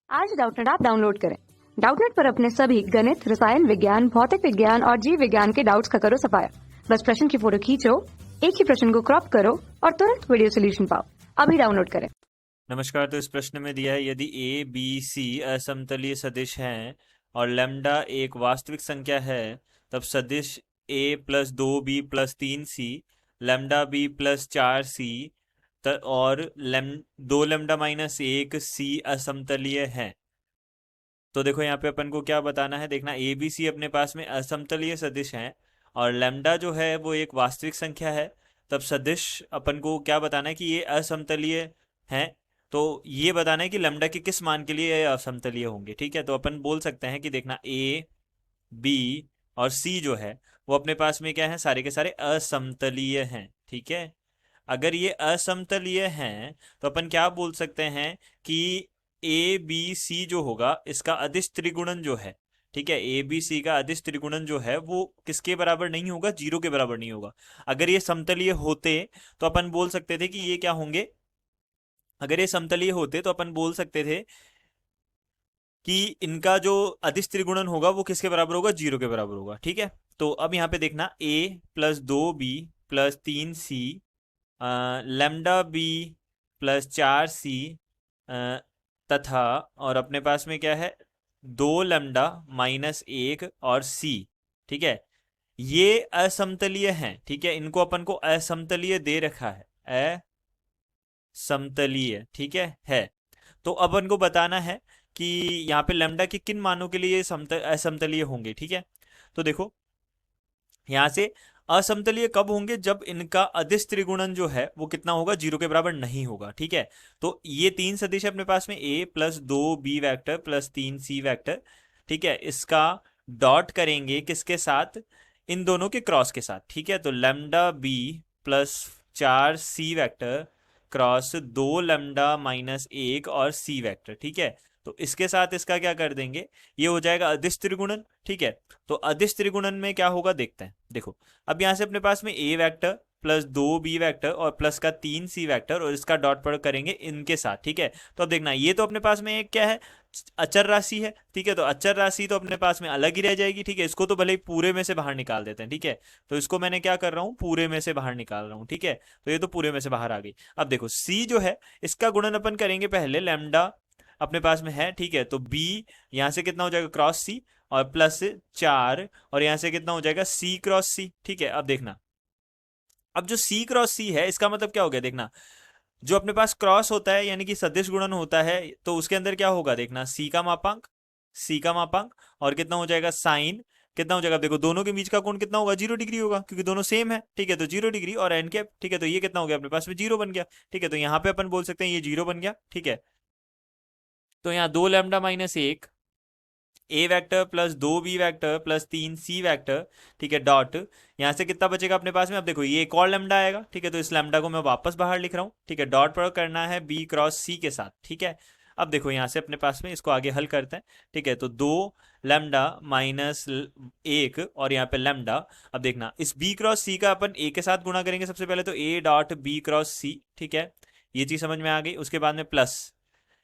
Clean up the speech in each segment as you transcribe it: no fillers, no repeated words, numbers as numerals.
आज Doubtnut app download करें। Doubtnut पर अपने सभी गणित, रसायन विज्ञान, भौतिक विज्ञान और जीव विज्ञान के डाउट्स का करो सफाया। बस प्रश्न की फोटो खींचो, एक ही प्रश्न को क्रॉप करो और तुरंत वीडियो सोल्यूशन पाओ। अभी डाउनलोड करें। नमस्कार। तो इस प्रश्न में दिया है यदि ए बी सी असमतलीय सदिश हैं और लैम्डा एक वास्तविक संख्या है तब सदिश a plus 2b+3c lambda b plus 4c और 2λ-1 c असमतलीय है। तो देखो यहाँ पे अपन को क्या बताना है, देखना ए बी सी अपने पास में असमतलीय सदिश हैं और लैम्डा जो है वो एक वास्तविक संख्या है, तब सदिश अपन को क्या बताना है कि ये असमतलीय हैं। तो ये बताना है कि लैम्डा के किस मान के लिए ये असमतलीय होंगे। ठीक है, तो अपन बोल सकते हैं कि देखना ए बी और सी जो है वो अपने पास में क्या है, सारे के सारे असमतलीय हैं। ठीक है, अगर ये असमतलीय हैं तो अपन क्या बोल सकते हैं कि ए बी सी जो होगा इसका अदिश त्रिगुणन जो है, ठीक है, ए बी सी का अदिश त्रिगुणन जो है वो किसके बराबर नहीं होगा, जीरो के बराबर नहीं होगा। अगर ये समतलीय होते तो अपन बोल सकते थे कि ये क्या होंगे, अगर ये समतलीय होते तो अपन बोल सकते थे कि इनका जो अदिश त्रिगुणन होगा वो किसके बराबर होगा, जीरो के बराबर होगा। ठीक है, तो अब यहाँ पे देखना a+2b+3c lambda B plus 4c तथा और अपने पास में क्या है 2λ-1 और c। ठीक है, ये असमतलीय हैं। ठीक है, इनको अपन को असमतलीय दे रखा है, असमतलीय। ठीक है। तो अब अपन को बताना है कि यहाँ पे लैम्डा के किन मानों के लिए असमतलीय होंगे। ठीक है, तो देखो यहाँ से असमतलीय कब होंगे, जब इनका अदिश त्रिगुणन जो है वो कितना होगा, जीरो के बराबर नहीं होगा। ठीक है, तो ये तीन सदिश है अपने पास में a+2b vector plus 3c vector. ठीक है, इसका डॉट करेंगे किसके साथ, इन दोनों के क्रॉस के साथ। ठीक है, तो lambda b plus 4c vector cross 2λ-1 और c वेक्टर। ठीक है, तो इसके साथ इसका क्या कर देंगे, ये हो जाएगा अदिश त्रिगुणन। ठीक है, तो अदिश त्रिगुणन में क्या होगा देखते हैं। देखो अब यहाँ से अपने पास में a vector plus 2b vector और प्लस का 3c वेक्टर और इसका डॉट प्रोडक्ट करेंगे इनके साथ। ठीक है, तो अब देखना ये तो अपने पास में एक क्या है, अचर राशि है। ठीक है, तो अचर राशि तो अपने पास में अलग ही रह जाएगी। ठीक है, इसको तो भले ही पूरे में से बाहर निकाल देते हैं। ठीक है, तो इसको मैंने क्या कर रहा हूँ, पूरे में से बाहर निकाल रहा हूँ। ठीक है, तो ये तो पूरे में से बाहर आ गई। अब देखो c जो है इसका गुणन अपन करेंगे पहले, लैम्डा अपने पास में है। ठीक है, तो b यहाँ से कितना हो जाएगा क्रॉस c और प्लस 4 और यहां से कितना हो जाएगा c क्रॉस c। ठीक है, अब देखना अब जो c क्रॉस c है इसका मतलब क्या हो गया, देखना जो अपने पास क्रॉस होता है यानी कि सदिश गुणन होता है तो उसके अंदर क्या होगा, देखना c का मापांक और कितना हो जाएगा साइन, कितना हो जाएगा, देखो दोनों के बीच का कोण कितना होगा, 0 डिग्री होगा क्योंकि दोनों सेम है। ठीक है, तो 0 डिग्री और एन कैप। ठीक है, तो ये कितना हो गया अपने पास में, 0 बन गया। ठीक है, तो यहाँ पे अपन बोल सकते हैं ये 0 बन गया। ठीक है, तो यहाँ 2λ-1 a vector plus 2b vector plus 3c vector. ठीक है, डॉट यहाँ से कितना बचेगा अपने पास में, अब देखो ये एक और लैम्डा आएगा। ठीक है, तो इस लैम्डा को मैं वापस बाहर लिख रहा हूँ। ठीक है, डॉट प्रोडक्ट करना है b क्रॉस c के साथ। ठीक है, अब देखो यहाँ से अपने पास में इसको आगे हल करते हैं। ठीक है, तो 2λ-1 और यहाँ पे लैम्डा। अब देखना इस b क्रॉस c का अपन a के साथ गुणा करेंगे सबसे पहले, तो a dot b cross c। ठीक है, ये चीज समझ में आ गई। उसके बाद में प्लस,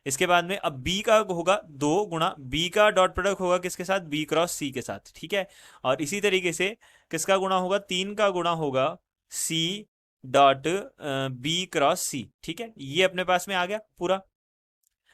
इसके बाद में अब b का होगा 2 गुणा b का डॉट प्रोडक्ट होगा किसके साथ, b क्रॉस c के साथ। ठीक है, और इसी तरीके से किसका गुणा होगा, 3 का गुणा होगा c dot b cross c। ठीक है, ये अपने पास में आ गया पूरा।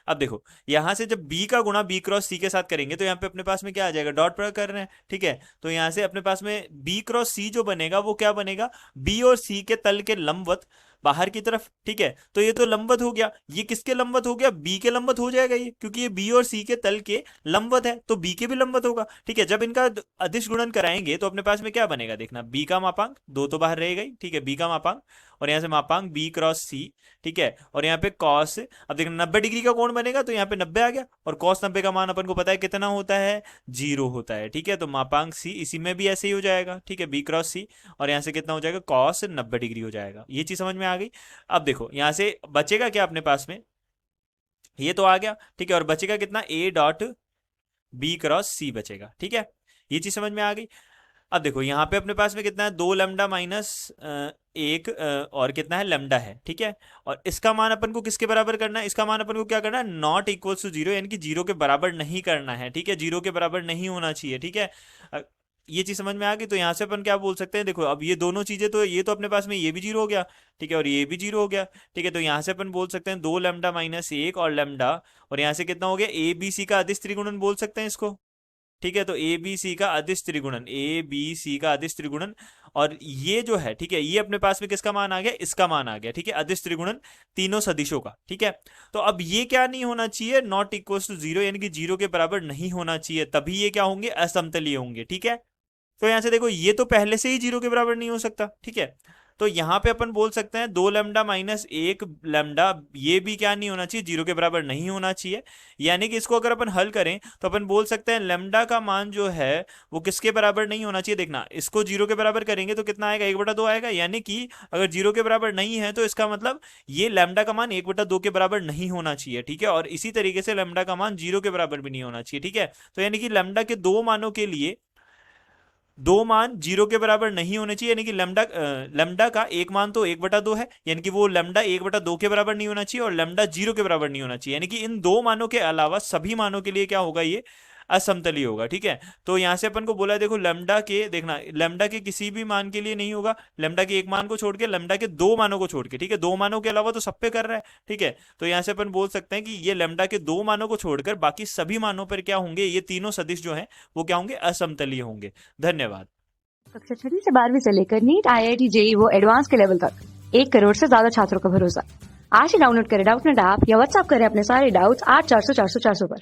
अब देखो यहां से जब b का गुणा b क्रॉस c के साथ करेंगे तो यहाँ पे अपने पास में क्या आ जाएगा, डॉट प्रोडक्ट कर रहे हैं। ठीक है, तो यहाँ से अपने पास में b क्रॉस c जो बनेगा वो क्या बनेगा, b और c के तल के लंबवत बाहर की तरफ। ठीक है, तो ये तो लंबवत हो गया, ये किसके लंबवत हो गया, b के लंबवत हो जाएगा ये, क्योंकि ये b और c के तल के लंबवत है तो b के भी लंबवत होगा। ठीक है, जब इनका अदिश गुणन कराएंगे तो अपने पास में क्या बनेगा, देखना b का मापांक 2 तो बाहर रह गई। ठीक है, b का मापांक और यहाँ से मापांक b क्रॉस c। ठीक है, और यहाँ पे कॉस, अब देखना 90 डिग्री का कोण बनेगा तो यहाँ पे 90 आ गया और कॉस 90 का मान अपन को पता है कितना होता है, 0 होता है। ठीक है, तो मापांक c इसी में भी ऐसे ही हो जाएगा। ठीक है, b क्रॉस c और यहाँ से कितना हो जाएगा, कॉस 90 डिग्री हो जाएगा। ये चीज समझ में आ गई। अब देखो यहाँ से बचेगा क्या अपने पास में, ये तो आ गया। ठीक है, और बचेगा कितना, a dot b cross c बचेगा। ठीक है, ये चीज समझ में आ गई। अब देखो यहाँ पे अपने पास में कितना है, 2 लैम्डा माइनस 1 और कितना है, लैम्डा है, ठीक है। और इसका मान अपन को किसके बराबर करना है, इसका मान अपन को क्या करना है, नॉट इक्वल टू 0, यानी कि 0 के बराबर नहीं करना है, ठीक है, 0 के बराबर नहीं होना चाहिए, ठीक है। ये चीज समझ में आ गई। तो यहाँ से अपन क्या बोल सकते हैं, देखो अब ये दोनों चीजें, तो ये तो अपने पास में ये भी 0 हो गया, ठीक है, और ये भी 0 हो गया, ठीक है। तो यहाँ से अपन बोल सकते हैं 2 लैम्डा माइनस 1 और लैम्डा, और यहाँ से कितना हो गया, ए बी सी का अदिश त्रिगुणन बोल सकते हैं इसको, ठीक है। तो ए बी सी का अदिश त्रिगुणन, ए बी सी का अदिश त्रिगुणन, और ये जो है, ठीक है, ये अपने पास में किसका मान आ गया, इसका मान आ गया, ठीक है, अदिश त्रिगुणन तीनों सदिशों का, ठीक है। तो अब ये क्या नहीं होना चाहिए, नॉट इक्वल टू 0, यानी कि 0 के बराबर नहीं होना चाहिए, तभी ये क्या होंगे, असमतलीय होंगे, ठीक है। तो यहां से देखो ये तो पहले से ही 0 के बराबर नहीं हो सकता, ठीक है। तो यहां पे अपन बोल सकते हैं 2 लैम्डा माइनस 1 लैम्डा, ये भी क्या नहीं होना चाहिए, 0 के बराबर नहीं होना चाहिए। यानी कि इसको अगर अपन हल करें तो अपन बोल सकते हैं लैम्डा का मान जो है वो किसके बराबर नहीं होना चाहिए, देखना इसको 0 के बराबर करेंगे तो कितना आएगा, 1/2 आएगा। यानी कि अगर 0 के बराबर नहीं है तो इसका मतलब ये लैम्डा का मान 1/2 के बराबर नहीं होना चाहिए, ठीक है। और इसी तरीके से लैम्डा का मान 0 के बराबर भी नहीं होना चाहिए, ठीक है। तो यानी कि लैम्डा के दो मानों के लिए दो मान 0 के बराबर नहीं होने चाहिए, यानी कि लैम्डा का एक मान तो 1/2 है, यानी कि वो लैम्डा 1/2 के बराबर नहीं होना चाहिए, और लैम्डा 0 के बराबर नहीं होना चाहिए, यानी कि इन दो मानों के अलावा सभी मानों के लिए क्या होगा, ये असमतली होगा, ठीक है। तो यहां से अपन को बोला है, देखो लैम्डा के, देखना लैम्डा के किसी भी मान के लिए नहीं होगा, लैम्डा के एक मान को छोड़ के, लैम्डा के दो मानों को छोड़ के, ठीक है, दो मानों के अलावा तो सब पे कर रहा है, ठीक है। तो यहां से अपन बोल सकते हैं कि ये लैम्डा के दो मानों को छोड़कर बाकी सभी मानों पर क्या होंगे, ये तीनों सदिश जो हैं वो क्या होंगे, असमतलीय होंगे। धन्यवाद। कक्षा 6 से 12वीं से लेकर नीट, IIT, JEE वो एडवांस के लेवल तक 1 करोड़ से ज्यादा छात्रों का भरोसा। आज ही डाउनलोड करें डाउटनेट ऐप या व्हाट्सएप करें अपने सारे डाउट्स 8400 400 400 पर।